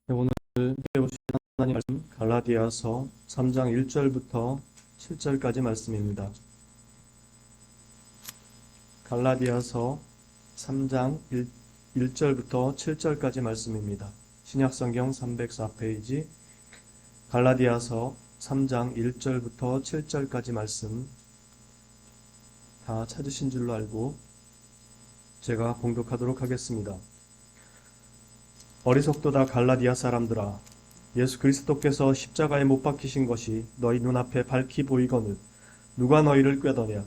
네, 오늘 배우실 하나님 말씀 갈라디아서 3장 1절부터 7절까지 말씀입니다. 갈라디아서 3장 1절부터 7절까지 말씀입니다. 신약성경 304페이지 갈라디아서 3장 1절부터 7절까지 말씀 다 찾으신 줄로 알고 제가 봉독하도록 하겠습니다. 어리석도다 갈라디아 사람들아, 예수 그리스도께서 십자가에 못 박히신 것이 너희 눈앞에 밝히 보이거늘 누가 너희를 꾀더냐?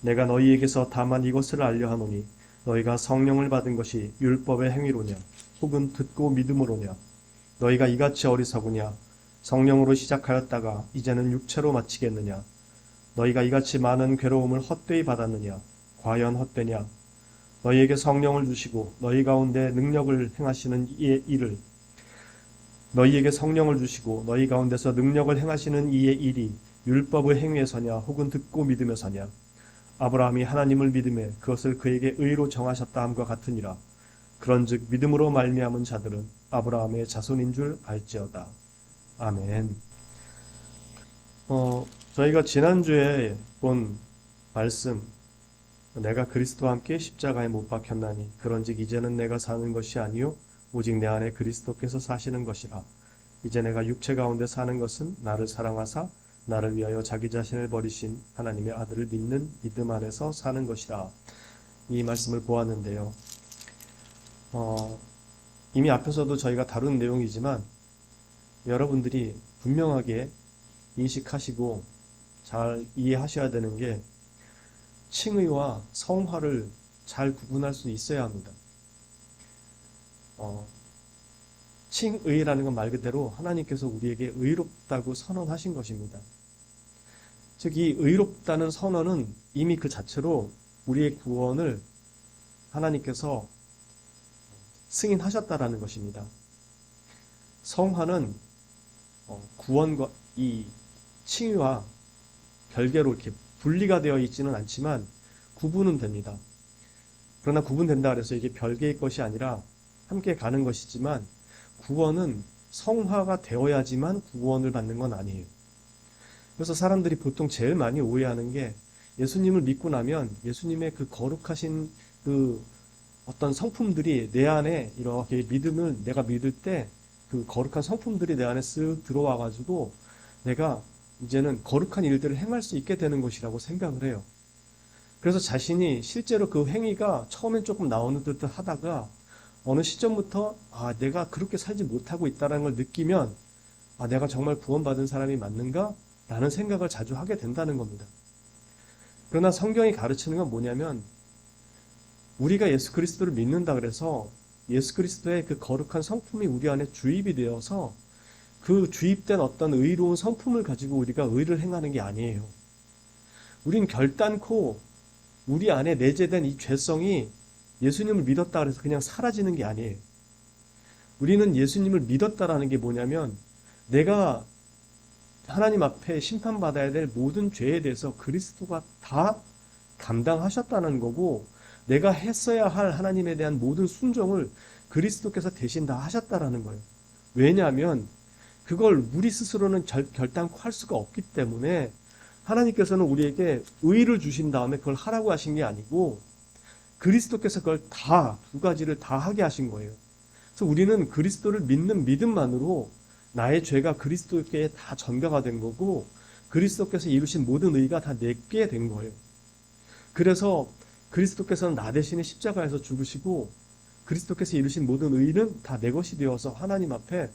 내가 너희에게서 다만 이것을 알려 하노니 너희가 성령을 받은 것이 율법의 행위로냐 혹은 듣고 믿음으로냐? 너희가 이같이 어리석으냐? 성령으로 시작하였다가 이제는 육체로 마치겠느냐? 너희가 이같이 많은 괴로움을 헛되이 받았느냐? 과연 헛되냐? 너희에게 성령을 주시고 너희 가운데 능력을 행하시는 이의 일을 너희에게 성령을 주시고 너희 가운데서 능력을 행하시는 이의 일이 율법의 행위에서냐 혹은 듣고 믿음에서냐? 아브라함이 하나님을 믿음에 그것을 그에게 의로 정하셨다 함과 같으니라. 그런즉 믿음으로 말미암은 자들은 아브라함의 자손인 줄 알지어다. 아멘. 저희가 지난주에 본 말씀, 내가 그리스도와 함께 십자가에 못 박혔나니 그런즉 이제는 내가 사는 것이 아니요 오직 내 안에 그리스도께서 사시는 것이라. 이제 내가 육체 가운데 사는 것은 나를 사랑하사 나를 위하여 자기 자신을 버리신 하나님의 아들을 믿는 믿음 안에서 사는 것이라. 이 말씀을 보았는데요. 이미 앞에서도 저희가 다룬 내용이지만 여러분들이 분명하게 인식하시고 잘 이해하셔야 되는 게 칭의와 성화를 잘 구분할 수 있어야 합니다. 칭의라는 건 말 그대로 하나님께서 우리에게 의롭다고 선언하신 것입니다. 즉, 이 의롭다는 선언은 이미 그 자체로 우리의 구원을 하나님께서 승인하셨다라는 것입니다. 성화는 구원과 이 칭의와 별개로 이렇게 분리가 되어 있지는 않지만 구분은 됩니다. 그러나 구분된다 그래서 이게 별개의 것이 아니라 함께 가는 것이지만 구원은 성화가 되어야지만 구원을 받는 건 아니에요. 그래서 사람들이 보통 제일 많이 오해하는 게 예수님을 믿고 나면 예수님의 그 거룩하신 그 어떤 성품들이 내 안에 이렇게 믿음을 내가 믿을 때 그 거룩한 성품들이 내 안에 쓱 들어와 가지고 내가 이제는 거룩한 일들을 행할 수 있게 되는 것이라고 생각을 해요. 그래서 자신이 실제로 그 행위가 처음엔 조금 나오는 듯 하다가 어느 시점부터 내가 그렇게 살지 못하고 있다는 걸 느끼면 내가 정말 구원받은 사람이 맞는가? 라는 생각을 자주 하게 된다는 겁니다. 그러나 성경이 가르치는 건 뭐냐면 우리가 예수 그리스도를 믿는다 그래서 예수 그리스도의 그 거룩한 성품이 우리 안에 주입이 되어서 그 주입된 어떤 의로운 성품을 가지고 우리가 의를 행하는 게 아니에요. 우린 결단코 우리 안에 내재된 이 죄성이 예수님을 믿었다 그래서 그냥 사라지는 게 아니에요. 우리는 예수님을 믿었다라는 게 뭐냐면 내가 하나님 앞에 심판받아야 될 모든 죄에 대해서 그리스도가 다 감당하셨다는 거고 내가 했어야 할 하나님에 대한 모든 순종을 그리스도께서 대신 다 하셨다라는 거예요. 왜냐하면 그걸 우리 스스로는 결단코 할 수가 없기 때문에 하나님께서는 우리에게 의를 주신 다음에 그걸 하라고 하신 게 아니고 그리스도께서 그걸 다, 두 가지를 다 하게 하신 거예요. 그래서 우리는 그리스도를 믿는 믿음만으로 나의 죄가 그리스도께 다 전가가 된 거고 그리스도께서 이루신 모든 의가 다 내게 된 거예요. 그래서 그리스도께서는 나 대신에 십자가에서 죽으시고 그리스도께서 이루신 모든 의는 다 내 것이 되어서 하나님 앞에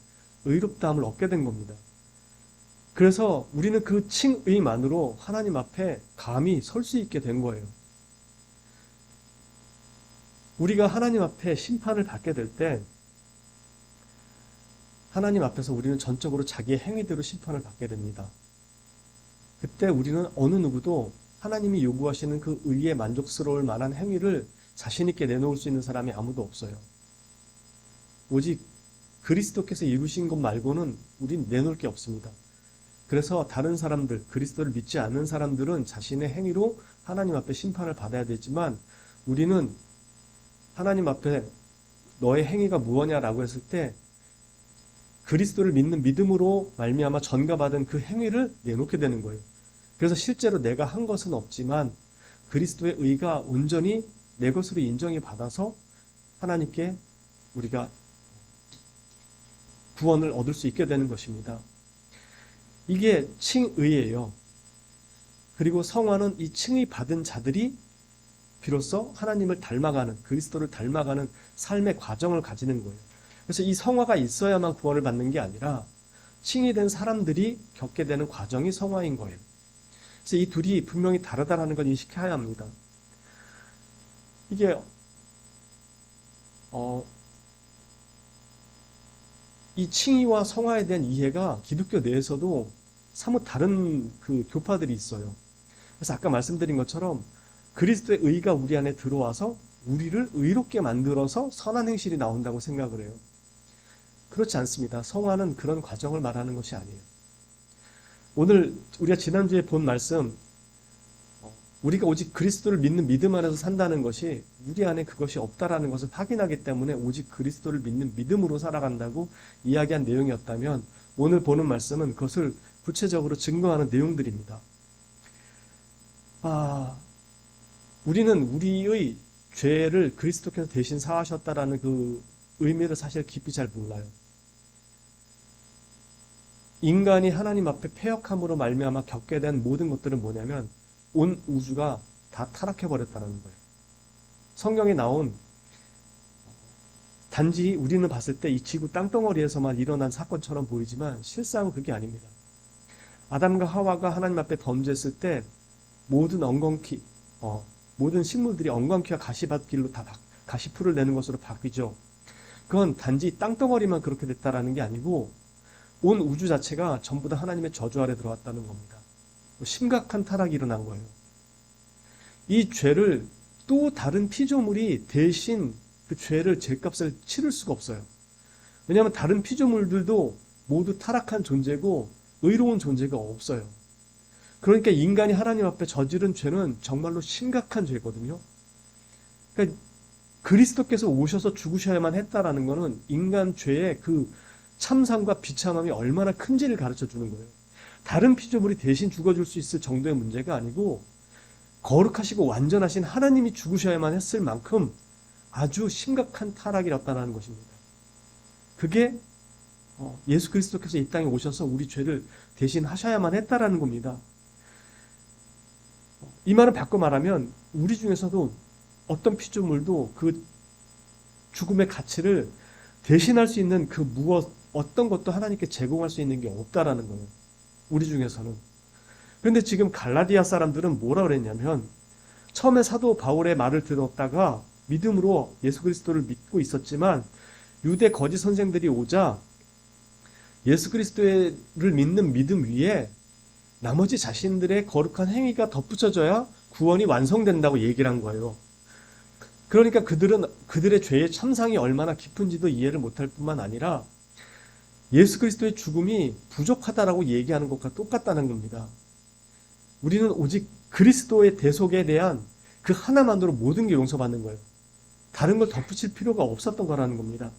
의롭다함을 얻게 된 겁니다. 그래서 우리는 그 칭의만으로 하나님 앞에 감히 설 수 있게 된 거예요. 우리가 하나님 앞에 심판을 받게 될 때 하나님 앞에서 우리는 전적으로 자기의 행위대로 심판을 받게 됩니다. 그때 우리는 어느 누구도 하나님이 요구하시는 그 의에 만족스러울 만한 행위를 자신 있게 내놓을 수 있는 사람이 아무도 없어요. 오직 그리스도께서 이루신 것 말고는 우린 내놓을 게 없습니다. 그래서 다른 사람들, 그리스도를 믿지 않는 사람들은 자신의 행위로 하나님 앞에 심판을 받아야 되지만 우리는 하나님 앞에 너의 행위가 무엇냐라고 했을 때 그리스도를 믿는 믿음으로 말미암아 전가받은 그 행위를 내놓게 되는 거예요. 그래서 실제로 내가 한 것은 없지만 그리스도의 의가 온전히 내 것으로 인정이 받아서 하나님께 우리가 구원을 얻을 수 있게 되는 것입니다. 이게 칭의예요. 그리고 성화는 이 칭의 받은 자들이 비로소 하나님을 닮아가는, 그리스도를 닮아가는 삶의 과정을 가지는 거예요. 그래서 이 성화가 있어야만 구원을 받는 게 아니라 칭이 된 사람들이 겪게 되는 과정이 성화인 거예요. 그래서 이 둘이 분명히 다르다는 걸 인식해야 합니다. 이게 이 칭의와 성화에 대한 이해가 기독교 내에서도 사뭇 다른 그 교파들이 있어요. 그래서 아까 말씀드린 것처럼 그리스도의 의가 우리 안에 들어와서 우리를 의롭게 만들어서 선한 행실이 나온다고 생각을 해요. 그렇지 않습니다. 성화는 그런 과정을 말하는 것이 아니에요. 오늘 우리가 지난주에 본 말씀, 우리가 오직 그리스도를 믿는 믿음 안에서 산다는 것이 우리 안에 그것이 없다라는 것을 확인하기 때문에 오직 그리스도를 믿는 믿음으로 살아간다고 이야기한 내용이었다면 오늘 보는 말씀은 그것을 구체적으로 증거하는 내용들입니다. 우리는 우리의 죄를 그리스도께서 대신 사하셨다라는 그 의미를 사실 깊이 잘 몰라요. 인간이 하나님 앞에 패역함으로 말미암아 겪게 된 모든 것들은 뭐냐면 온 우주가 다 타락해버렸다는 거예요. 성경에 나온 단지 우리는 봤을 때 이 지구 땅덩어리에서만 일어난 사건처럼 보이지만 실상은 그게 아닙니다. 아담과 하와가 하나님 앞에 범죄했을 때 모든 모든 식물들이 엉겅퀴와 가시밭길로 다 가시풀을 내는 것으로 바뀌죠. 그건 단지 땅덩어리만 그렇게 됐다라는 게 아니고 온 우주 자체가 전부 다 하나님의 저주 아래 들어왔다는 겁니다. 심각한 타락이 일어난 거예요. 이 죄를 또 다른 피조물이 대신 그 죄를 죄값을 치를 수가 없어요. 왜냐하면 다른 피조물들도 모두 타락한 존재고 의로운 존재가 없어요. 그러니까 인간이 하나님 앞에 저지른 죄는 정말로 심각한 죄거든요. 그러니까 그리스도께서 오셔서 죽으셔야만 했다라는 것은 인간 죄의 그 참상과 비참함이 얼마나 큰지를 가르쳐 주는 거예요. 다른 피조물이 대신 죽어줄 수 있을 정도의 문제가 아니고 거룩하시고 완전하신 하나님이 죽으셔야만 했을 만큼 아주 심각한 타락이었다는 것입니다. 그게 예수 그리스도께서 이 땅에 오셔서 우리 죄를 대신 하셔야만 했다라는 겁니다. 이 말을 바꿔 말하면 우리 중에서도 어떤 피조물도 그 죽음의 가치를 대신할 수 있는 그 어떤 것도 하나님께 제공할 수 있는 게 없다라는 거예요. 우리 중에서는. 그런데 지금 갈라디아 사람들은 뭐라 그랬냐면 처음에 사도 바울의 말을 들었다가 믿음으로 예수 그리스도를 믿고 있었지만 유대 거짓 선생들이 오자 예수 그리스도를 믿는 믿음 위에 나머지 자신들의 거룩한 행위가 덧붙여져야 구원이 완성된다고 얘기를 한 거예요. 그러니까 그들은 그들의 죄의 참상이 얼마나 깊은지도 이해를 못할 뿐만 아니라 예수 그리스도의 죽음이 부족하다라고 얘기하는 것과 똑같다는 겁니다. 우리는 오직 그리스도의 대속에 대한 그 하나만으로 모든 게 용서받는 거예요. 다른 걸 덧붙일 필요가 없었던 거라는 겁니다.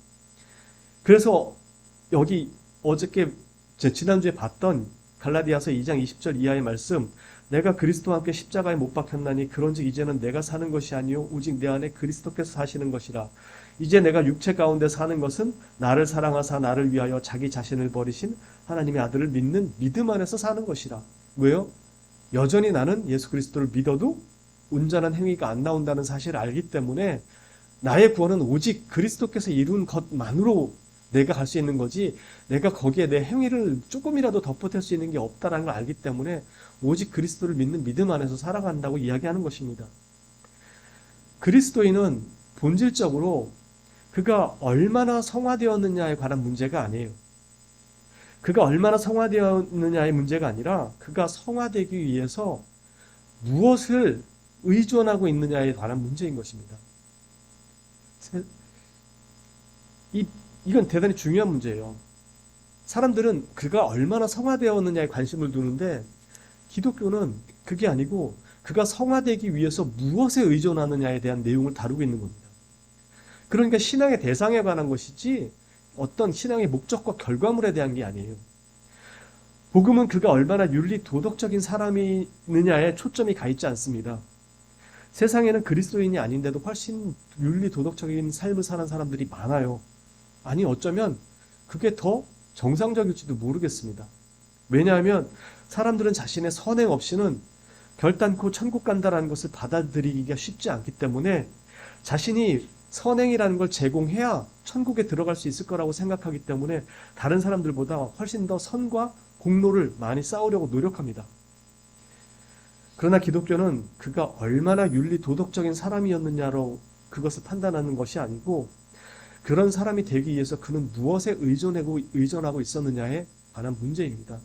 그래서 여기 어저께 지난주에 봤던 갈라디아서 2장 20절 이하의 말씀, 내가 그리스도와 함께 십자가에 못 박혔나니 그런즉 이제는 내가 사는 것이 아니요 오직 내 안에 그리스도께서 사시는 것이라. 이제 내가 육체 가운데 사는 것은 나를 사랑하사 나를 위하여 자기 자신을 버리신 하나님의 아들을 믿는 믿음 안에서 사는 것이라. 왜요? 여전히 나는 예수 그리스도를 믿어도 온전한 행위가 안 나온다는 사실을 알기 때문에 나의 구원은 오직 그리스도께서 이룬 것만으로 내가 갈 수 있는 거지 내가 거기에 내 행위를 조금이라도 덧붙일 수 있는 게 없다는 걸 알기 때문에 오직 그리스도를 믿는 믿음 안에서 살아간다고 이야기하는 것입니다. 그리스도인은 본질적으로 그가 얼마나 성화되었느냐에 관한 문제가 아니에요. 그가 얼마나 성화되었느냐의 문제가 아니라 그가 성화되기 위해서 무엇을 의존하고 있느냐에 관한 문제인 것입니다. 이건 대단히 중요한 문제예요. 사람들은 그가 얼마나 성화되었느냐에 관심을 두는데 기독교는 그게 아니고 그가 성화되기 위해서 무엇에 의존하느냐에 대한 내용을 다루고 있는 겁니다. 그러니까 신앙의 대상에 관한 것이지 어떤 신앙의 목적과 결과물에 대한 게 아니에요. 복음은 그가 얼마나 윤리 도덕적인 사람이느냐에 초점이 가 있지 않습니다. 세상에는 그리스도인이 아닌데도 훨씬 윤리 도덕적인 삶을 사는 사람들이 많아요. 아니 어쩌면 그게 더 정상적일지도 모르겠습니다. 왜냐하면 사람들은 자신의 선행 없이는 결단코 천국 간다라는 것을 받아들이기가 쉽지 않기 때문에 자신이 선행이라는 걸 제공해야 천국에 들어갈 수 있을 거라고 생각하기 때문에 다른 사람들보다 훨씬 더 선과 공로를 많이 쌓으려고 노력합니다. 그러나 기독교는 그가 얼마나 윤리 도덕적인 사람이었느냐로 그것을 판단하는 것이 아니고 그런 사람이 되기 위해서 그는 무엇에 의존하고 있었느냐에 관한 문제입니다.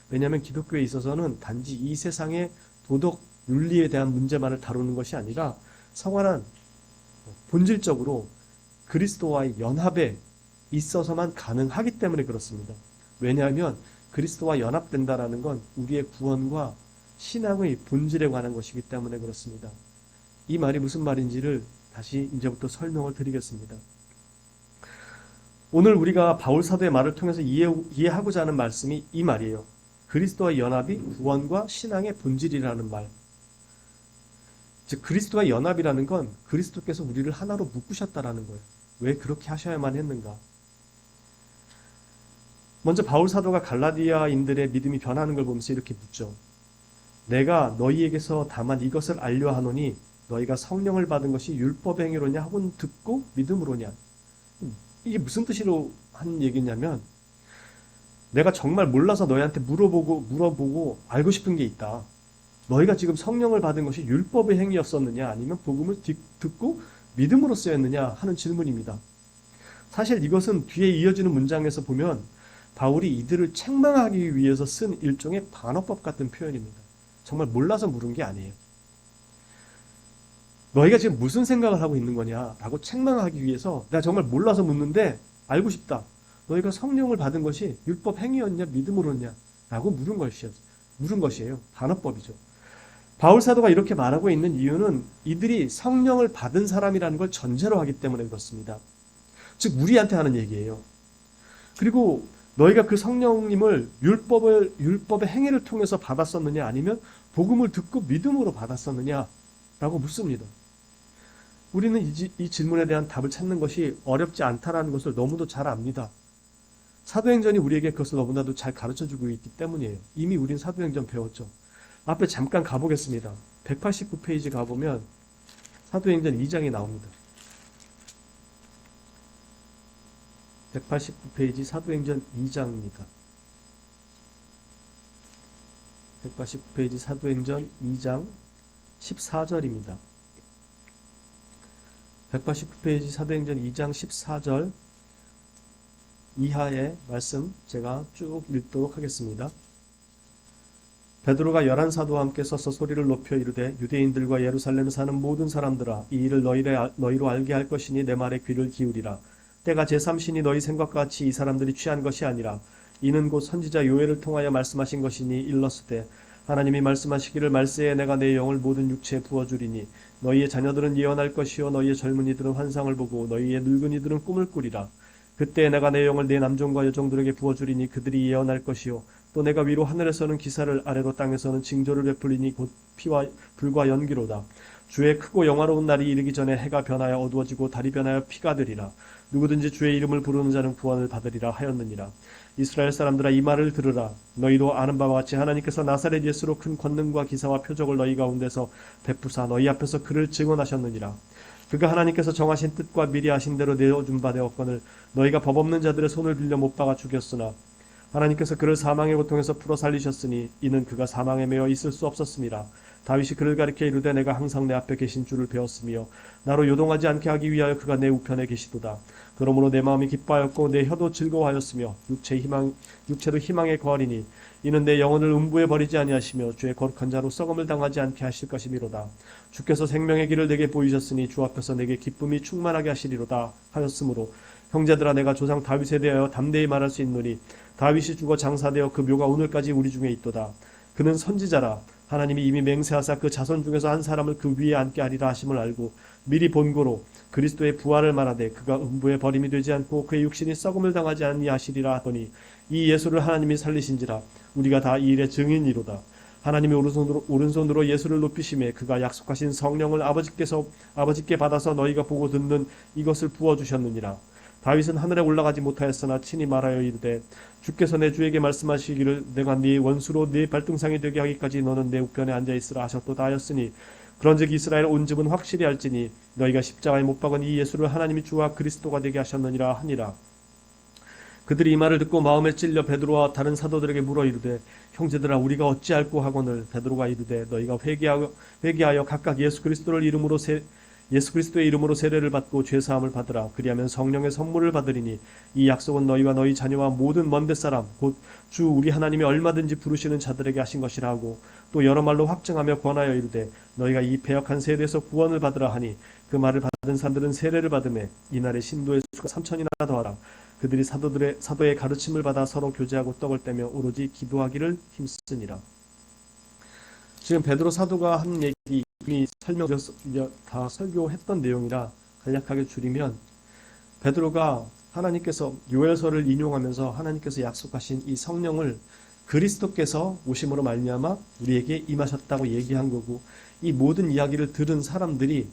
왜냐하면 기독교에 있어서는 단지 이 세상의 도덕, 윤리에 대한 문제만을 다루는 것이 아니라 성화란 본질적으로 그리스도와의 연합에 있어서만 가능하기 때문에 그렇습니다. 왜냐하면 그리스도와 연합된다라는 건 우리의 구원과 신앙의 본질에 관한 것이기 때문에 그렇습니다. 이 말이 무슨 말인지를 다시 이제부터 설명을 드리겠습니다. 오늘 우리가 바울 사도의 말을 통해서 이해하고자 하는 말씀이 이 말이에요. 그리스도와 연합이 구원과 신앙의 본질이라는 말. 즉 그리스도와 연합이라는 건 그리스도께서 우리를 하나로 묶으셨다라는 거예요. 왜 그렇게 하셔야만 했는가? 먼저 바울 사도가 갈라디아인들의 믿음이 변하는 걸 보면서 이렇게 묻죠. 내가 너희에게서 다만 이것을 알려 하노니 너희가 성령을 받은 것이 율법 행위로냐 혹은 듣고 믿음으로냐. 이게 무슨 뜻으로 한 얘기냐면 내가 정말 몰라서 너희한테 물어보고 알고 싶은 게 있다. 너희가 지금 성령을 받은 것이 율법의 행위였었느냐 아니면 복음을 듣고 믿음으로써였느냐 하는 질문입니다. 사실 이것은 뒤에 이어지는 문장에서 보면 바울이 이들을 책망하기 위해서 쓴 일종의 반어법 같은 표현입니다. 정말 몰라서 물은 게 아니에요. 너희가 지금 무슨 생각을 하고 있는 거냐라고 책망하기 위해서 내가 정말 몰라서 묻는데 알고 싶다. 너희가 성령을 받은 것이 율법 행위였냐 믿음으로냐 라고 물은 것이에요. 반어법이죠. 바울 사도가 이렇게 말하고 있는 이유는 이들이 성령을 받은 사람이라는 걸 전제로 하기 때문에 그렇습니다. 즉 우리한테 하는 얘기예요. 그리고 너희가 그 성령님을 율법의 행위를 통해서 받았었느냐 아니면 복음을 듣고 믿음으로 받았었느냐 라고 묻습니다. 우리는 이 질문에 대한 답을 찾는 것이 어렵지 않다는 것을 너무도 잘 압니다. 사도행전이 우리에게 그것을 너무나도 잘 가르쳐주고 있기 때문이에요. 이미 우린 사도행전 배웠죠. 앞에 잠깐 가보겠습니다. 189페이지 가보면 사도행전 2장이 나옵니다. 189페이지 사도행전 2장입니다. 189페이지 사도행전 2장 14절입니다. 189페이지 사도행전 2장 14절 이하의 말씀 제가 쭉 읽도록 하겠습니다. 베드로가 11사도와 함께 서서 소리를 높여 이르되 유대인들과 예루살렘에 사는 모든 사람들아 이 일을 너희로 알게 할 것이니 내 말에 귀를 기울이라. 때가 제3신이 너희 생각과 같이 이 사람들이 취한 것이 아니라 이는 곧 선지자 요엘을 통하여 말씀하신 것이니 일렀으되 하나님이 말씀하시기를 말세에 내가 내 영을 모든 육체에 부어주리니 너희의 자녀들은 예언할 것이요 너희의 젊은이들은 환상을 보고 너희의 늙은이들은 꿈을 꾸리라. 그때 내가 내 영을 내 남종과 여종들에게 부어주리니 그들이 예언할 것이요 또 내가 위로 하늘에서는 기사를 아래로 땅에서는 징조를 베풀리니 곧 피와 불과 연기로다. 주의 크고 영화로운 날이 이르기 전에 해가 변하여 어두워지고 달이 변하여 피가 되리라. 누구든지 주의 이름을 부르는 자는 구원을 받으리라 하였느니라. 이스라엘 사람들아 이 말을 들으라. 너희도 아는 바와 같이 하나님께서 나사렛 예수로 큰 권능과 기사와 표적을 너희 가운데서 베푸사 너희 앞에서 그를 증언하셨느니라. 그가 하나님께서 정하신 뜻과 미리 하신 대로 내어준 바 되었거늘 너희가 법 없는 자들의 손을 빌려 못 박아 죽였으나 하나님께서 그를 사망의 고통에서 풀어 살리셨으니 이는 그가 사망에 매여 있을 수 없었음이라. 다윗이 그를 가리켜 이르되 내가 항상 내 앞에 계신 줄을 배웠으며 나로 요동하지 않게 하기 위하여 그가 내 우편에 계시도다. 그러므로 내 마음이 기뻐하였고 내 혀도 즐거워하였으며 육체도 희망에 거하리니 이는 내 영혼을 음부에 버리지 아니하시며 주의 거룩한 자로 썩음을 당하지 않게 하실 것이미로다. 주께서 생명의 길을 내게 보이셨으니 주 앞에서 내게 기쁨이 충만하게 하시리로다 하였으므로 형제들아 내가 조상 다윗에 대하여 담대히 말할 수 있노니 다윗이 죽어 장사되어 그 묘가 오늘까지 우리 중에 있도다. 그는 선지자라 하나님이 이미 맹세하사 그 자손 중에서 한 사람을 그 위에 앉게 하리라 하심을 알고 미리 본고로 그리스도의 부활을 말하되 그가 음부에 버림이 되지 않고 그의 육신이 썩음을 당하지 아니하시리라 하더니 이 예수를 하나님이 살리신지라 우리가 다 이 일의 증인이로다. 하나님이 오른손으로 예수를 높이심에 그가 약속하신 성령을 아버지께 받아서 너희가 보고 듣는 이것을 부어주셨느니라. 다윗은 하늘에 올라가지 못하였으나 친히 말하여 이르되 주께서 내 주에게 말씀하시기를 내가 네 원수로 네 발등상이 되게 하기까지 너는 내 우편에 앉아있으라 하셨도다 하였으니 그런즉 이스라엘 온 집은 확실히 알지니 너희가 십자가에 못 박은 이 예수를 하나님이 주와 그리스도가 되게 하셨느니라 하니라. 그들이 이 말을 듣고 마음에 찔려 베드로와 다른 사도들에게 물어 이르되 형제들아 우리가 어찌할꼬 하거늘 베드로가 이르되 너희가 회개하여 각각 예수 그리스도의 이름으로 세례를 받고 죄 사함을 받으라. 그리하면 성령의 선물을 받으리니 이 약속은 너희와 너희 자녀와 모든 먼데 사람 곧 주 우리 하나님이 얼마든지 부르시는 자들에게 하신 것이라 하고 또 여러 말로 확증하며 권하여 이르되 너희가 이 패역한 세대에서 구원을 받으라 하니 그 말을 받은 사람들은 세례를 받음에 이날의 신도의 수가 3천이나 더하라. 그들이 사도의 가르침을 받아 서로 교제하고 떡을 떼며 오로지 기도하기를 힘쓰니라. 지금 베드로 사도가 한 얘기 이미 다 설교했던 내용이라 간략하게 줄이면 베드로가 하나님께서 요엘서를 인용하면서 하나님께서 약속하신 이 성령을 그리스도께서 오심으로 말미암아 우리에게 임하셨다고 얘기한 거고 이 모든 이야기를 들은 사람들이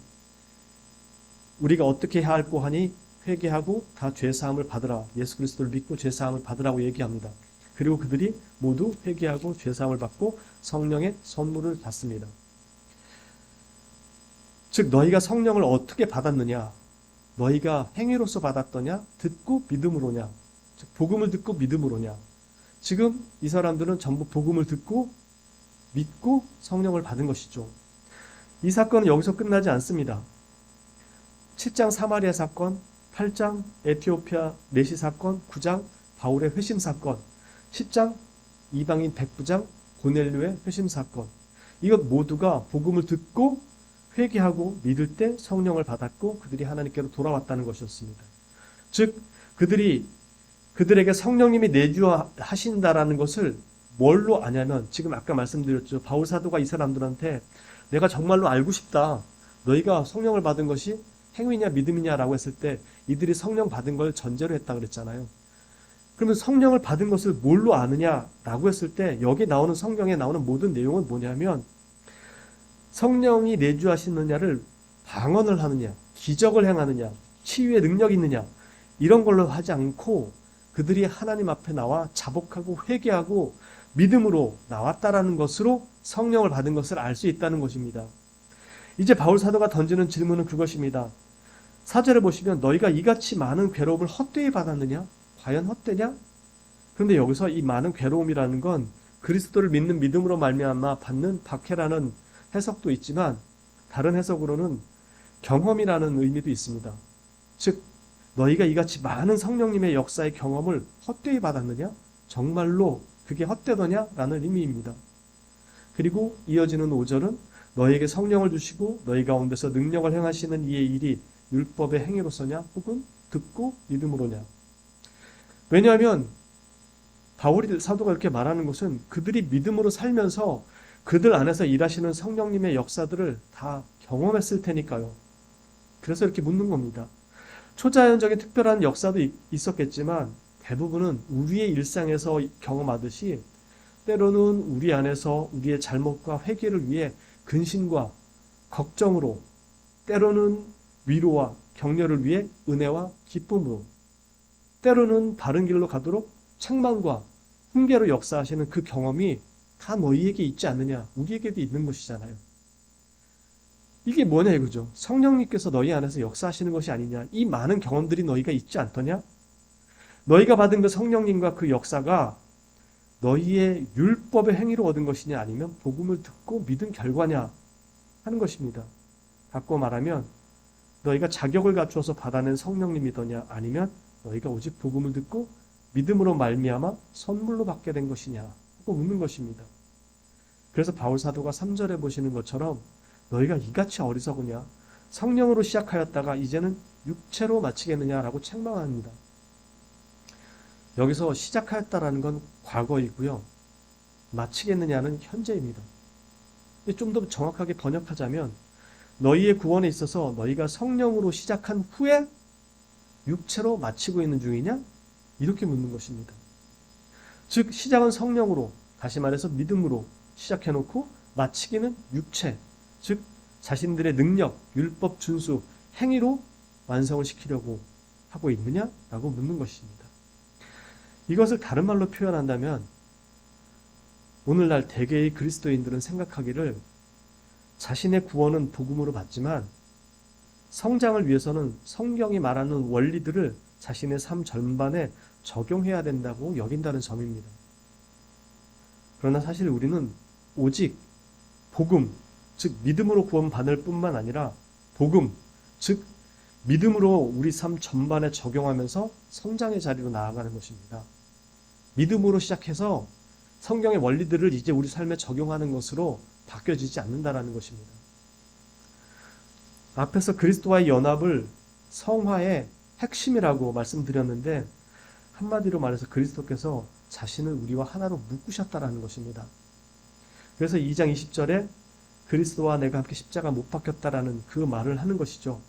우리가 어떻게 해야 할꼬 하니 회개하고 다 죄사함을 받으라. 예수 그리스도를 믿고 죄사함을 받으라고 얘기합니다. 그리고 그들이 모두 회개하고 죄사함을 받고 성령의 선물을 받습니다. 즉 너희가 성령을 어떻게 받았느냐? 너희가 행위로서 받았더냐? 듣고 믿음으로냐? 즉 복음을 듣고 믿음으로냐? 지금 이 사람들은 전부 복음을 듣고 믿고 성령을 받은 것이죠. 이 사건은 여기서 끝나지 않습니다. 7장 사마리아 사건, 8장 에티오피아 내시 사건, 9장 바울의 회심 사건, 10장 이방인 백부장 고넬료의 회심 사건. 이것 모두가 복음을 듣고 회개하고 믿을 때 성령을 받았고 그들이 하나님께로 돌아왔다는 것이었습니다. 즉 그들에게 성령님이 내주하신다라는 것을 뭘로 아냐면 지금 아까 말씀드렸죠. 바울 사도가 이 사람들한테 내가 정말로 알고 싶다. 너희가 성령을 받은 것이 행위냐 믿음이냐라고 했을 때 이들이 성령 받은 걸 전제로 했다 그랬잖아요. 그러면 성령을 받은 것을 뭘로 아느냐라고 했을 때 여기 나오는 성경에 나오는 모든 내용은 뭐냐면 성령이 내주하시느냐를 방언을 하느냐, 기적을 행하느냐, 치유의 능력이 있느냐 이런 걸로 하지 않고 그들이 하나님 앞에 나와 자복하고 회개하고 믿음으로 나왔다라는 것으로 성령을 받은 것을 알 수 있다는 것입니다. 이제 바울 사도가 던지는 질문은 그것입니다. 4절에 보시면 너희가 이같이 많은 괴로움을 헛되이 받았느냐? 과연 헛되냐? 그런데 여기서 이 많은 괴로움이라는 건 그리스도를 믿는 믿음으로 말미암아 받는 박해라는 해석도 있지만 다른 해석으로는 경험이라는 의미도 있습니다. 즉 너희가 이같이 많은 성령님의 역사의 경험을 헛되이 받았느냐? 정말로 그게 헛되더냐? 라는 의미입니다. 그리고 이어지는 5절은 너희에게 성령을 주시고 너희 가운데서 능력을 행하시는 이의 일이 율법의 행위로서냐 혹은 듣고 믿음으로냐. 왜냐하면 바울이 사도가 이렇게 말하는 것은 그들이 믿음으로 살면서 그들 안에서 일하시는 성령님의 역사들을 다 경험했을 테니까요. 그래서 이렇게 묻는 겁니다. 초자연적인 특별한 역사도 있었겠지만 대부분은 우리의 일상에서 경험하듯이 때로는 우리 안에서 우리의 잘못과 회개를 위해 근심과 걱정으로 때로는 위로와 격려를 위해 은혜와 기쁨으로 때로는 바른 길로 가도록 책망과 훈계로 역사하시는 그 경험이 다 너희에게 있지 않느냐? 우리에게도 있는 것이잖아요. 이게 뭐냐 이거죠. 성령님께서 너희 안에서 역사하시는 것이 아니냐. 이 많은 경험들이 너희가 있지 않더냐? 너희가 받은 그 성령님과 그 역사가 너희의 율법의 행위로 얻은 것이냐 아니면 복음을 듣고 믿은 결과냐 하는 것입니다. 바꿔 말하면 너희가 자격을 갖추어서 받아낸 성령님이더냐 아니면 너희가 오직 복음을 듣고 믿음으로 말미암아 선물로 받게 된 것이냐 하고 묻는 것입니다. 그래서 바울 사도가 3절에 보시는 것처럼 너희가 이같이 어리석으냐 성령으로 시작하였다가 이제는 육체로 마치겠느냐라고 책망합니다. 여기서 시작하였다라는 건 과거이고요. 마치겠느냐는 현재입니다. 좀 더 정확하게 번역하자면 너희의 구원에 있어서 너희가 성령으로 시작한 후에 육체로 마치고 있는 중이냐? 이렇게 묻는 것입니다. 즉 시작은 성령으로, 다시 말해서 믿음으로 시작해놓고 마치기는 육체, 즉 자신들의 능력, 율법 준수, 행위로 완성을 시키려고 하고 있느냐라고 묻는 것입니다. 이것을 다른 말로 표현한다면 오늘날 대개의 그리스도인들은 생각하기를 자신의 구원은 복음으로 받지만 성장을 위해서는 성경이 말하는 원리들을 자신의 삶 전반에 적용해야 된다고 여긴다는 점입니다. 그러나 사실 우리는 오직 복음, 즉 믿음으로 구원받을 뿐만 아니라 복음, 즉 믿음으로 우리 삶 전반에 적용하면서 성장의 자리로 나아가는 것입니다. 믿음으로 시작해서 성경의 원리들을 이제 우리 삶에 적용하는 것으로 바뀌어지지 않는다는 것입니다. 앞에서 그리스도와의 연합을 성화의 핵심이라고 말씀드렸는데 한마디로 말해서 그리스도께서 자신을 우리와 하나로 묶으셨다는 것입니다. 그래서 2장 20절에 그리스도와 내가 함께 십자가 못 박혔다라는 그 말을 하는 것이죠.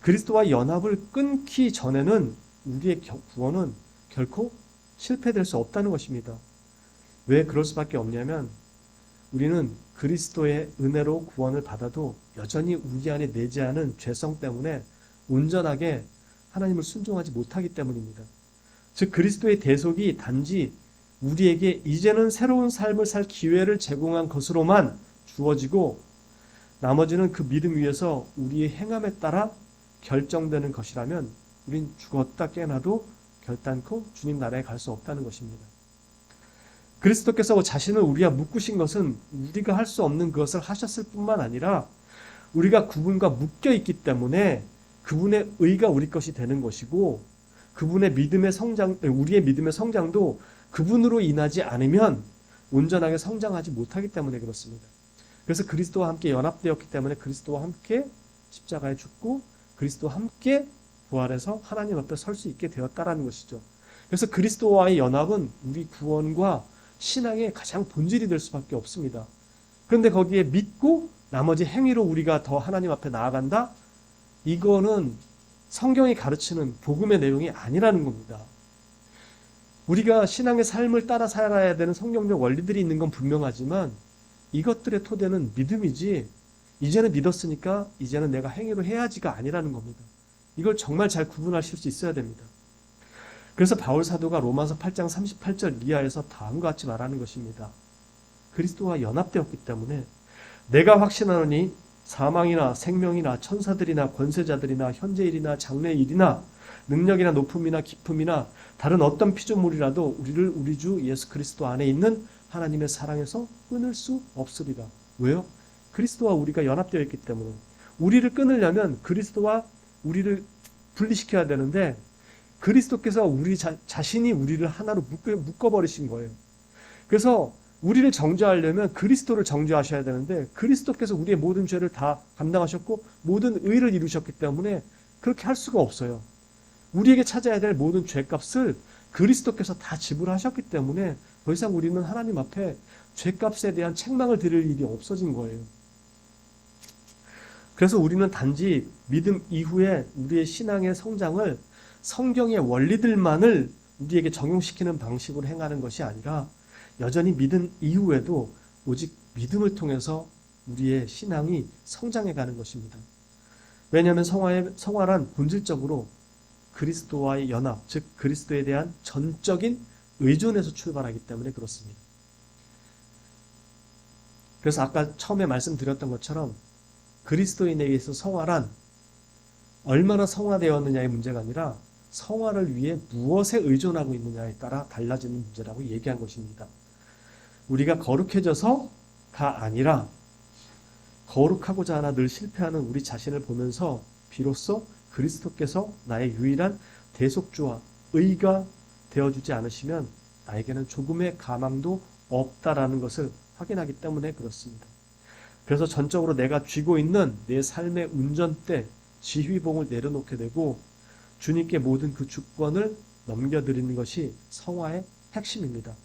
그리스도와 연합을 끊기 전에는 우리의 구원은 결코 실패될 수 없다는 것입니다. 왜 그럴 수밖에 없냐면 우리는 그리스도의 은혜로 구원을 받아도 여전히 우리 안에 내재하는 죄성 때문에 온전하게 하나님을 순종하지 못하기 때문입니다. 즉 그리스도의 대속이 단지 우리에게 이제는 새로운 삶을 살 기회를 제공한 것으로만 주어지고 나머지는 그 믿음 위에서 우리의 행함에 따라 결정되는 것이라면 우린 죽었다 깨어나도 결단코 주님 나라에 갈 수 없다는 것입니다. 그리스도께서 자신을 우리와 묶으신 것은 우리가 할 수 없는 것을 하셨을 뿐만 아니라 우리가 그분과 묶여 있기 때문에 그분의 의가 우리 것이 되는 것이고 그분의 믿음의 성장, 우리의 믿음의 성장도 그분으로 인하지 않으면 온전하게 성장하지 못하기 때문에 그렇습니다. 그래서 그리스도와 함께 연합되었기 때문에 그리스도와 함께 십자가에 죽고 그리스도와 함께 부활해서 하나님 앞에 설 수 있게 되었다라는 것이죠. 그래서 그리스도와의 연합은 우리 구원과 신앙의 가장 본질이 될 수밖에 없습니다. 그런데 거기에 믿고 나머지 행위로 우리가 더 하나님 앞에 나아간다? 이거는 성경이 가르치는 복음의 내용이 아니라는 겁니다. 우리가 신앙의 삶을 따라 살아야 되는 성경적 원리들이 있는 건 분명하지만 이것들의 토대는 믿음이지 이제는 믿었으니까 이제는 내가 행위로 해야지가 아니라는 겁니다. 이걸 정말 잘 구분하실 수 있어야 됩니다. 그래서 바울 사도가 로마서 8장 38절 이하에서 다음과 같이 말하는 것입니다. 그리스도와 연합되었기 때문에 내가 확신하노니 사망이나 생명이나 천사들이나 권세자들이나 현재일이나 장래일이나 능력이나 높음이나 깊음이나 다른 어떤 피조물이라도 우리를 우리 주 예수 그리스도 안에 있는 하나님의 사랑에서 끊을 수 없으리라. 왜요? 그리스도와 우리가 연합되어 있기 때문에 우리를 끊으려면 그리스도와 우리를 분리시켜야 되는데 그리스도께서 우리 자신이 우리를 하나로 묶어버리신 거예요. 그래서 우리를 정죄하려면 그리스도를 정죄하셔야 되는데 그리스도께서 우리의 모든 죄를 다 감당하셨고 모든 의를 이루셨기 때문에 그렇게 할 수가 없어요. 우리에게 찾아야 될 모든 죄값을 그리스도께서 다 지불하셨기 때문에 더 이상 우리는 하나님 앞에 죄값에 대한 책망을 드릴 일이 없어진 거예요. 그래서 우리는 단지 믿음 이후에 우리의 신앙의 성장을 성경의 원리들만을 우리에게 적용시키는 방식으로 행하는 것이 아니라 여전히 믿은 이후에도 오직 믿음을 통해서 우리의 신앙이 성장해가는 것입니다. 왜냐하면 성화란 본질적으로 그리스도와의 연합, 즉 그리스도에 대한 전적인 의존에서 출발하기 때문에 그렇습니다. 그래서 아까 처음에 말씀드렸던 것처럼 그리스도인에게 있어 성화란 얼마나 성화되었느냐의 문제가 아니라 성화를 위해 무엇에 의존하고 있느냐에 따라 달라지는 문제라고 얘기한 것입니다. 우리가 거룩해져서가 아니라 거룩하고자 하나 늘 실패하는 우리 자신을 보면서 비로소 그리스도께서 나의 유일한 대속주와 의가 되어주지 않으시면 나에게는 조금의 가망도 없다라는 것을 확인하기 때문에 그렇습니다. 그래서 전적으로 내가 쥐고 있는 내 삶의 운전대, 지휘봉을 내려놓게 되고 주님께 모든 그 주권을 넘겨드리는 것이 성화의 핵심입니다.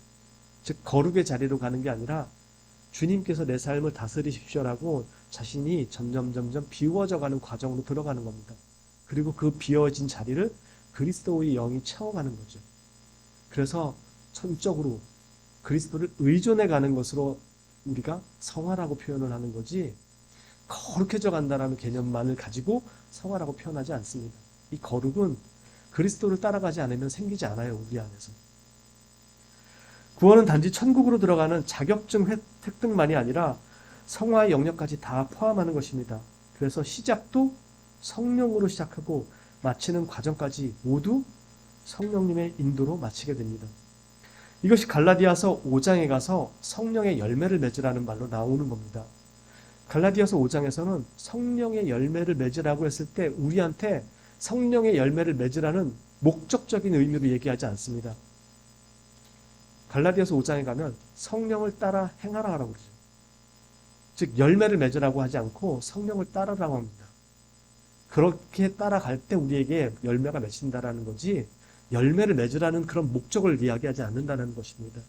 즉 거룩의 자리로 가는 게 아니라 주님께서 내 삶을 다스리십시오라고 자신이 점점 비워져가는 과정으로 들어가는 겁니다. 그리고 그 비워진 자리를 그리스도의 영이 채워가는 거죠. 그래서 전적으로 그리스도를 의존해 가는 것으로 우리가 성화라고 표현을 하는 거지, 거룩해져 간다라는 개념만을 가지고 성화라고 표현하지 않습니다. 이 거룩은 그리스도를 따라가지 않으면 생기지 않아요, 우리 안에서. 구원은 단지 천국으로 들어가는 자격증 획득만이 아니라 성화의 영역까지 다 포함하는 것입니다. 그래서 시작도 성령으로 시작하고 마치는 과정까지 모두 성령님의 인도로 마치게 됩니다. 이것이 갈라디아서 5장에 가서 성령의 열매를 맺으라는 말로 나오는 겁니다. 갈라디아서 5장에서는 성령의 열매를 맺으라고 했을 때 우리한테 성령의 열매를 맺으라는 목적적인 의미로 얘기하지 않습니다. 갈라디아서 5장에 가면 성령을 따라 행하라 하라고 그러죠. 즉 열매를 맺으라고 하지 않고 성령을 따르라고 합니다. 그렇게 따라갈 때 우리에게 열매가 맺힌다라는 거지, 열매를 맺으라는 그런 목적을 이야기하지 않는다는 것입니다.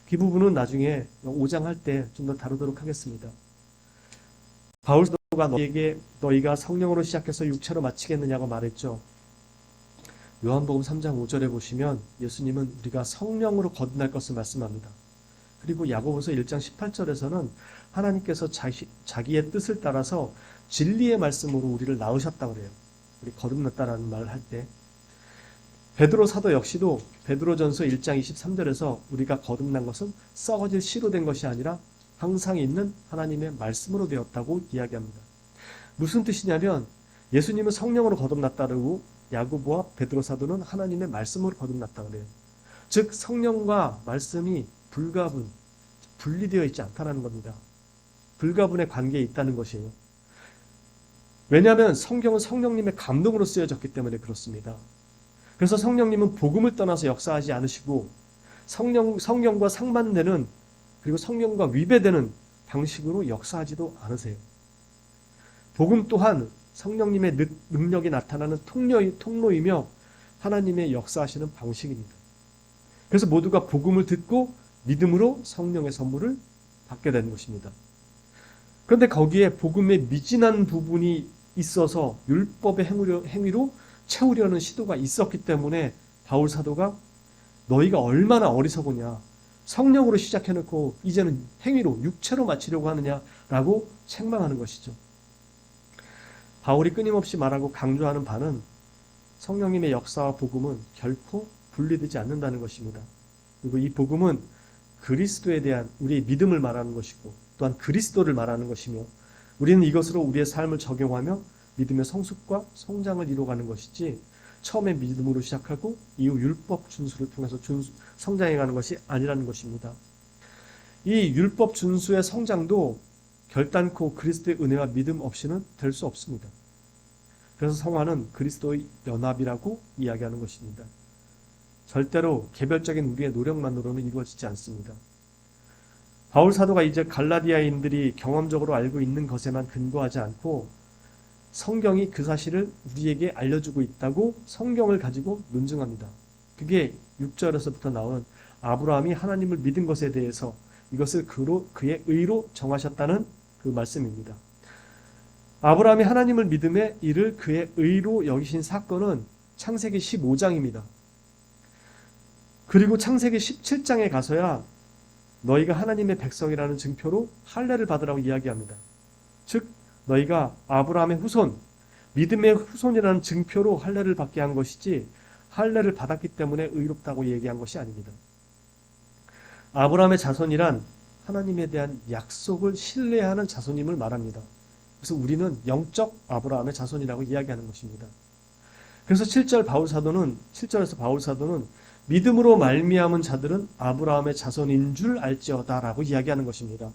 그 부분은 나중에 5장 할 때 좀 더 다루도록 하겠습니다. 바울 사도가 너희에게 너희가 성령으로 시작해서 육체로 마치겠느냐고 말했죠. 요한복음 3장 5절에 보시면 예수님은 우리가 성령으로 거듭날 것을 말씀합니다. 그리고 야고보서 1장 18절에서는 하나님께서 자기의 뜻을 따라서 진리의 말씀으로 우리를 낳으셨다고 그래요. 우리 거듭났다라는 말을 할 때. 베드로 사도 역시도 베드로전서 1장 23절에서 우리가 거듭난 것은 썩어질 씨로 된 것이 아니라 항상 있는 하나님의 말씀으로 되었다고 이야기합니다. 무슨 뜻이냐면 예수님은 성령으로 거듭났다고 야고보와 베드로 사도는 하나님의 말씀으로 거듭났다고 그래요. 즉 성령과 말씀이 분리되어 있지 않다는 겁니다. 불가분의 관계에 있다는 것이에요. 왜냐하면 성경은 성령님의 감동으로 쓰여졌기 때문에 그렇습니다. 그래서 성령님은 복음을 떠나서 역사하지 않으시고 성경과 상반되는, 그리고 성경과 위배되는 방식으로 역사하지도 않으세요. 복음 또한 성령님의 능력이 나타나는 통로이며 하나님의 역사하시는 방식입니다. 그래서 모두가 복음을 듣고 믿음으로 성령의 선물을 받게 되는 것입니다. 그런데 거기에 복음의 미진한 부분이 있어서 율법의 행위로 채우려는 시도가 있었기 때문에 바울 사도가 너희가 얼마나 어리석으냐, 성령으로 시작해놓고 이제는 행위로 육체로 마치려고 하느냐라고 책망하는 것이죠. 바울이 끊임없이 말하고 강조하는 바는 성령님의 역사와 복음은 결코 분리되지 않는다는 것입니다. 그리고 이 복음은 그리스도에 대한 우리의 믿음을 말하는 것이고 또한 그리스도를 말하는 것이며, 우리는 이것으로 우리의 삶을 적용하며 믿음의 성숙과 성장을 이루어가는 것이지 처음에 믿음으로 시작하고 이후 율법 준수를 통해서 성장해가는 것이 아니라는 것입니다. 이 율법 준수의 성장도 결단코 그리스도의 은혜와 믿음 없이는 될 수 없습니다. 그래서 성화는 그리스도의 연합이라고 이야기하는 것입니다. 절대로 개별적인 우리의 노력만으로는 이루어지지 않습니다. 바울 사도가 이제 갈라디아인들이 경험적으로 알고 있는 것에만 근거하지 않고 성경이 그 사실을 우리에게 알려주고 있다고 성경을 가지고 논증합니다. 그게 6절에서부터 나오는 아브라함이 하나님을 믿은 것에 대해서 이것을 그의 의로 정하셨다는 그 말씀입니다. 아브라함이 하나님을 믿음에 이를 그의 의로 여기신 사건은 창세기 15장입니다. 그리고 창세기 17장에 가서야 너희가 하나님의 백성이라는 증표로 할례를 받으라고 이야기합니다. 즉 너희가 아브라함의 후손, 믿음의 후손이라는 증표로 할례를 받게 한 것이지 할례를 받았기 때문에 의롭다고 얘기한 것이 아닙니다. 아브라함의 자손이란 하나님에 대한 약속을 신뢰하는 자손임을 말합니다. 그래서 우리는 영적 아브라함의 자손이라고 이야기하는 것입니다. 그래서 7절에서 바울 사도는 믿음으로 말미암은 자들은 아브라함의 자손인 줄 알지어다라고 이야기하는 것입니다.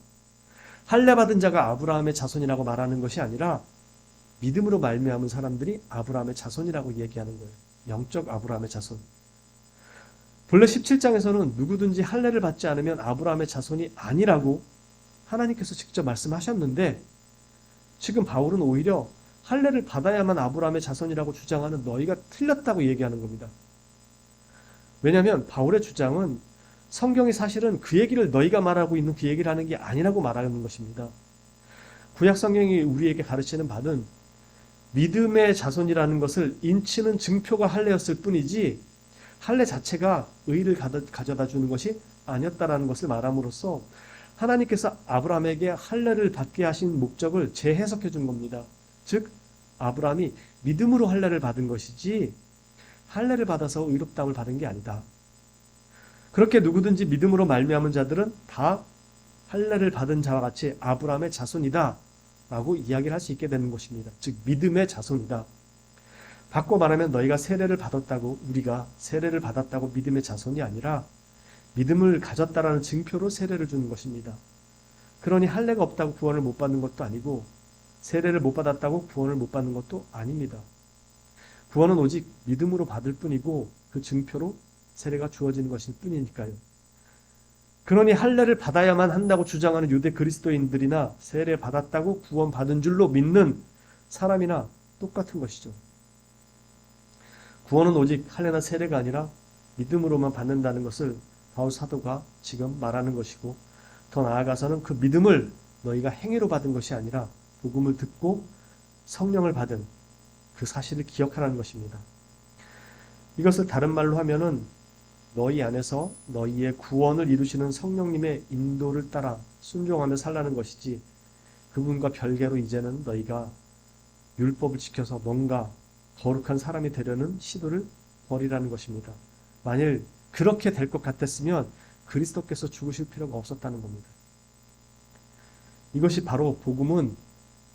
할례 받은 자가 아브라함의 자손이라고 말하는 것이 아니라 믿음으로 말미암은 사람들이 아브라함의 자손이라고 얘기하는 거예요. 영적 아브라함의 자손. 본래 17장에서는 누구든지 할례를 받지 않으면 아브라함의 자손이 아니라고 하나님께서 직접 말씀하셨는데, 지금 바울은 오히려 할례를 받아야만 아브라함의 자손이라고 주장하는 너희가 틀렸다고 얘기하는 겁니다. 왜냐하면 바울의 주장은 성경이 사실은 그 얘기를 너희가 말하고 있는 그 얘기를 하는 게 아니라고 말하는 것입니다. 구약 성경이 우리에게 가르치는 바는 믿음의 자손이라는 것을 인치는 증표가 할례였을 뿐이지 할례 자체가 의를 가져다 주는 것이 아니었다라는 것을 말함으로써 하나님께서 아브라함에게 할례를 받게 하신 목적을 재해석해 준 겁니다. 즉 아브라함이 믿음으로 할례를 받은 것이지 할례를 받아서 의롭다함을 받은 게 아니다. 그렇게 누구든지 믿음으로 말미암은 자들은 다 할례를 받은 자와 같이 아브라함의 자손이다 라고 이야기를 할 수 있게 되는 것입니다. 즉 믿음의 자손이다. 바꿔 말하면 너희가 세례를 받았다고, 우리가 세례를 받았다고 믿음의 자손이 아니라 믿음을 가졌다라는 증표로 세례를 주는 것입니다. 그러니 할례가 없다고 구원을 못 받는 것도 아니고 세례를 못 받았다고 구원을 못 받는 것도 아닙니다. 구원은 오직 믿음으로 받을 뿐이고 그 증표로 세례가 주어지는 것일 뿐이니까요. 그러니 할례를 받아야만 한다고 주장하는 유대 그리스도인들이나 세례 받았다고 구원 받은 줄로 믿는 사람이나 똑같은 것이죠. 구원은 오직 할례나 세례가 아니라 믿음으로만 받는다는 것을 바울 사도가 지금 말하는 것이고, 더 나아가서는 그 믿음을 너희가 행위로 받은 것이 아니라 복음을 듣고 성령을 받은 그 사실을 기억하라는 것입니다. 이것을 다른 말로 하면은 너희 안에서 너희의 구원을 이루시는 성령님의 인도를 따라 순종하며 살라는 것이지, 그분과 별개로 이제는 너희가 율법을 지켜서 뭔가 거룩한 사람이 되려는 시도를 버리라는 것입니다. 만일 그렇게 될 것 같았으면 그리스도께서 죽으실 필요가 없었다는 겁니다. 이것이 바로 복음은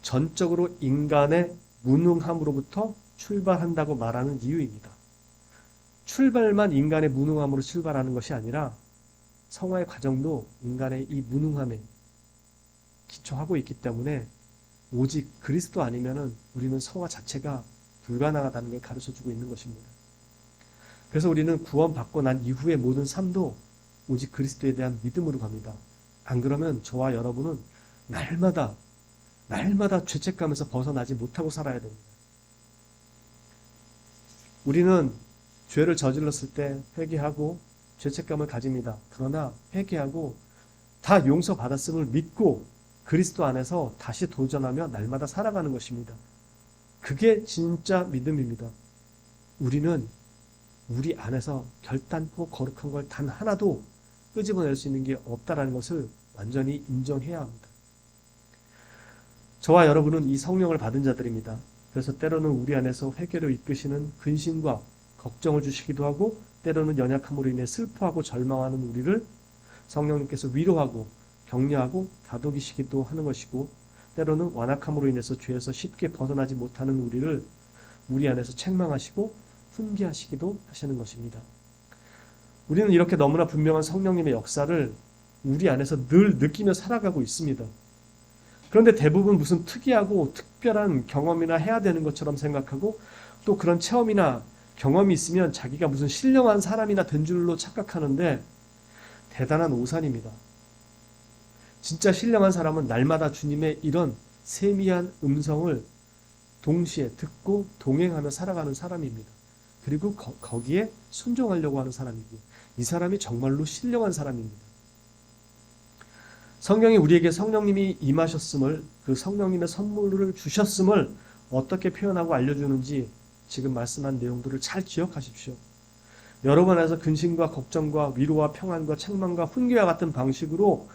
전적으로 인간의 무능함으로부터 출발한다고 말하는 이유입니다. 출발만 인간의 무능함으로 출발하는 것이 아니라 성화의 과정도 인간의 이 무능함에 기초하고 있기 때문에 오직 그리스도 아니면은 우리는 성화 자체가 불가능하다는 걸 가르쳐주고 있는 것입니다. 그래서 우리는 구원받고 난 이후의 모든 삶도 오직 그리스도에 대한 믿음으로 갑니다. 안 그러면 저와 여러분은 날마다 죄책감에서 벗어나지 못하고 살아야 됩니다. 우리는 죄를 저질렀을 때 회개하고 죄책감을 가집니다. 그러나 회개하고 다 용서받았음을 믿고 그리스도 안에서 다시 도전하며 날마다 살아가는 것입니다. 그게 진짜 믿음입니다. 우리는 우리 안에서 결단코 거룩한 걸 단 하나도 끄집어낼 수 있는 게 없다는 것을 완전히 인정해야 합니다. 저와 여러분은 이 성령을 받은 자들입니다. 그래서 때로는 우리 안에서 회개로 이끄시는 근심과 걱정을 주시기도 하고, 때로는 연약함으로 인해 슬퍼하고 절망하는 우리를 성령님께서 위로하고 격려하고 다독이시기도 하는 것이고, 때로는 완악함으로 인해서 죄에서 쉽게 벗어나지 못하는 우리를 우리 안에서 책망하시고 훈계하시기도 하시는 것입니다. 우리는 이렇게 너무나 분명한 성령님의 역사를 우리 안에서 늘 느끼며 살아가고 있습니다. 그런데 대부분 무슨 특이하고 특별한 경험이나 해야 되는 것처럼 생각하고, 또 그런 체험이나 경험이 있으면 자기가 무슨 신령한 사람이나 된 줄로 착각하는데 대단한 오산입니다. 진짜 신령한 사람은 날마다 주님의 이런 세미한 음성을 동시에 듣고 동행하며 살아가는 사람입니다. 그리고 거기에 순종하려고 하는 사람이고, 이 사람이 정말로 신령한 사람입니다. 성경이 우리에게 성령님이 임하셨음을, 그 성령님의 선물을 주셨음을 어떻게 표현하고 알려주는지 지금 말씀한 내용들을 잘 기억하십시오. 여러분 안에서 근심과 걱정과 위로와 평안과 책망과 훈계와 같은 방식으로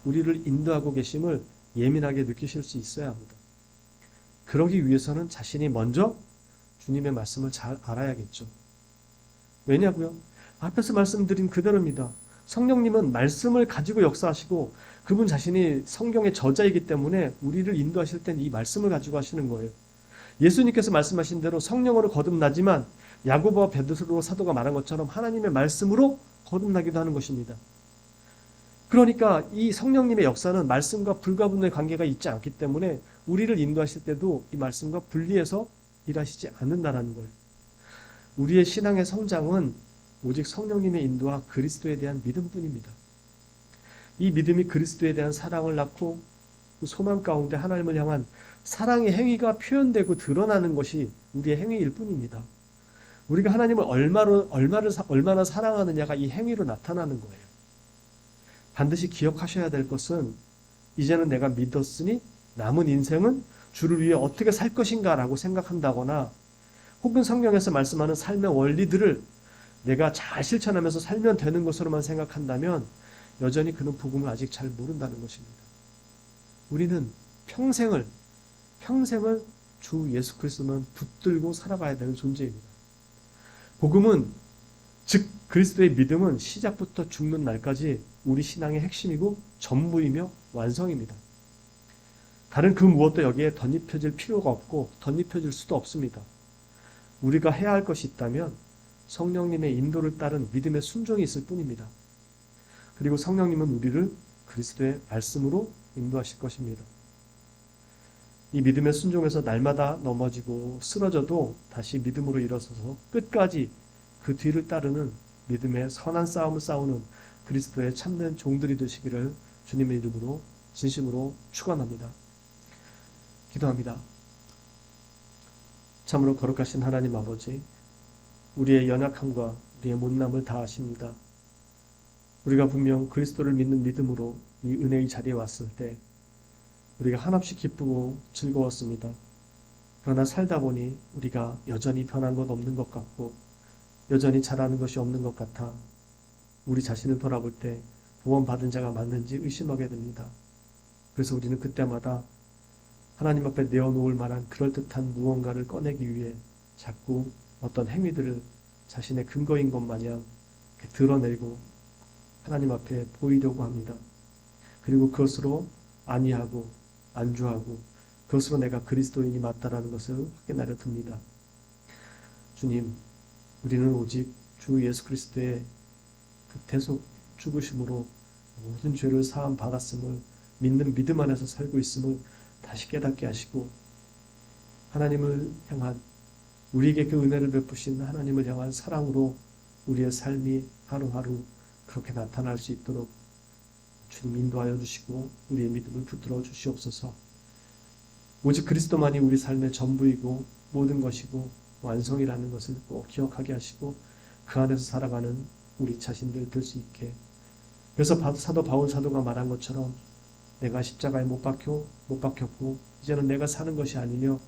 우리를 인도하고 계심을 예민하게 느끼실 수 있어야 합니다. 그러기 위해서는 자신이 먼저 주님의 말씀을 잘 알아야겠죠. 왜냐고요? 앞에서 말씀드린 그대로입니다. 성령님은 말씀을 가지고 역사하시고 그분 자신이 성경의 저자이기 때문에 우리를 인도하실 땐 이 말씀을 가지고 하시는 거예요. 예수님께서 말씀하신 대로 성령으로 거듭나지만 야고보와 베드로 사도가 말한 것처럼 하나님의 말씀으로 거듭나기도 하는 것입니다. 그러니까 이 성령님의 역사는 말씀과 불가분의 관계가 있지 않기 때문에 우리를 인도하실 때도 이 말씀과 분리해서 일하시지 않는다는 거예요. 우리의 신앙의 성장은 오직 성령님의 인도와 그리스도에 대한 믿음뿐입니다. 이 믿음이 그리스도에 대한 사랑을 낳고 그 소망 가운데 하나님을 향한 사랑의 행위가 표현되고 드러나는 것이 우리의 행위일 뿐입니다. 우리가 하나님을 얼마나 사랑하느냐가 이 행위로 나타나는 거예요. 반드시 기억하셔야 될 것은 이제는 내가 믿었으니 남은 인생은 주를 위해 어떻게 살 것인가 라고 생각한다거나 혹은 성경에서 말씀하는 삶의 원리들을 내가 잘 실천하면서 살면 되는 것으로만 생각한다면 여전히 그는 복음을 아직 잘 모른다는 것입니다. 우리는 평생을 주 예수 그리스도만 붙들고 살아가야 되는 존재입니다. 복음은 즉 그리스도의 믿음은 시작부터 죽는 날까지 우리 신앙의 핵심이고 전부이며 완성입니다. 다른 그 무엇도 여기에 덧입혀질 필요가 없고 덧입혀질 수도 없습니다. 우리가 해야 할 것이 있다면 성령님의 인도를 따른 믿음의 순종이 있을 뿐입니다. 그리고 성령님은 우리를 그리스도의 말씀으로 인도하실 것입니다. 이 믿음의 순종에서 날마다 넘어지고 쓰러져도 다시 믿음으로 일어서서 끝까지 그 뒤를 따르는 믿음의 선한 싸움을 싸우는 그리스도의 참된 종들이 되시기를 주님의 이름으로 진심으로 축원합니다. 기도합니다. 참으로 거룩하신 하나님 아버지, 우리의 연약함과 우리의 못남을 다 아십니다. 우리가 분명 그리스도를 믿는 믿음으로 이 은혜의 자리에 왔을 때 우리가 한없이 기쁘고 즐거웠습니다. 그러나 살다 보니 우리가 여전히 변한 것 없는 것 같고 여전히 잘하는 것이 없는 것 같아 우리 자신을 돌아볼 때 구원받은 자가 맞는지 의심하게 됩니다. 그래서 우리는 그때마다 하나님 앞에 내어놓을 만한 그럴듯한 무언가를 꺼내기 위해 자꾸 어떤 행위들을 자신의 근거인 것 마냥 드러내고 하나님 앞에 보이려고 합니다. 그리고 그것으로 안위하고 안주하고 그것으로 내가 그리스도인이 맞다라는 것을 확인하려 듭니다. 주님, 우리는 오직 주 예수 그리스도의 그 대속 죽으심으로 모든 죄를 사함 받았음을 믿는 믿음 안에서 살고 있음을 다시 깨닫게 하시고 하나님을 향한 우리에게 그 은혜를 베푸신 하나님을 향한 사랑으로 우리의 삶이 하루하루 그렇게 나타날 수 있도록 주님 인도하여 주시고 우리의 믿음을 붙들어 주시옵소서. 오직 그리스도만이 우리 삶의 전부이고 모든 것이고 완성이라는 것을 꼭 기억하게 하시고 그 안에서 살아가는 우리 자신들 될 수 있게. 그래서 사도 바울 사도가 말한 것처럼 내가 십자가에 못 박혔고 이제는 내가 사는 것이 아니며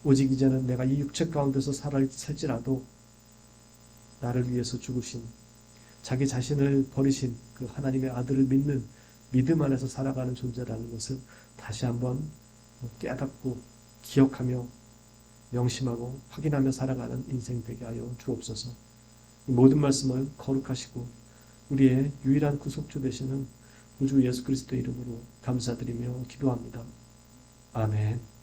오직 이제는 내가 이 육체 가운데서 살지라도 나를 위해서 죽으신 자기 자신을 버리신 그 하나님의 아들을 믿는 믿음 안에서 살아가는 존재라는 것을 다시 한번 깨닫고 기억하며 명심하고 확인하며 살아가는 인생 되게 하여 주옵소서. 이 모든 말씀을 거룩하시고 우리의 유일한 구속주 되시는 우주 예수 그리스도 이름으로 감사드리며 기도합니다. 아멘.